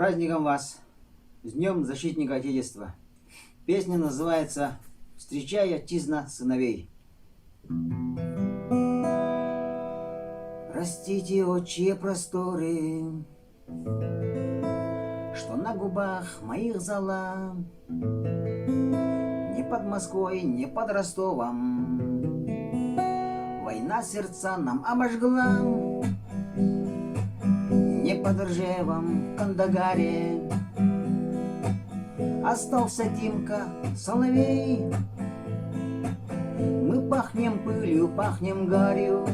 праздником вас! С Днем Защитника Отечества! Песня называется «Встречай, отчизна, сыновей». Простите, отчие просторы, что на губах моих зола, не под Москвой, не под Ростовом война сердца нам обожгла, не под Ржевом в Кандагаре остался Тимка Соловей. Мы пахнем пылью, пахнем гарью,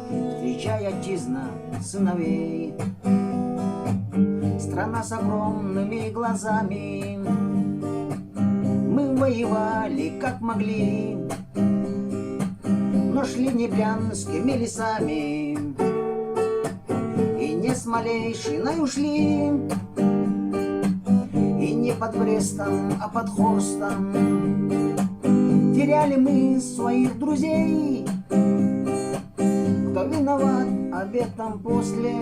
встречай, отчизна, сыновей. Страна с огромными глазами, мы воевали как могли, но шли не брянскими лесами и не с Малейшиной ушли, и не под Брестом, а под Хорстом теряли мы своих друзей. Кто виноват об этом после?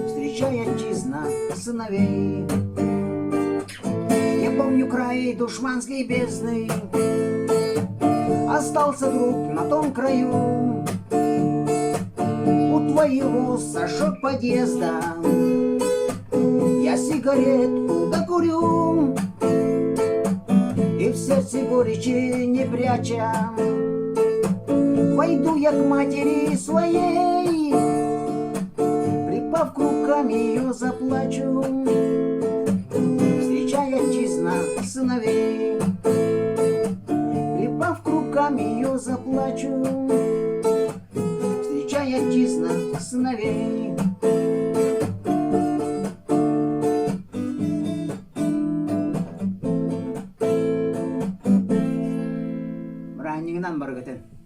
Встречай, отчизна, сыновей. Я помню край душманской бездны, остался друг на том краю. У твоего сожжет подъезда я сигаретку докурю, и в сердце горечи не пряча войду я к матери своей, припав к рукам ее заплачу. Встречай, отчизна, сыновей, припав к рукам ее заплачу. Встречай, отчизна, сыновей. Раннигнан баргатен.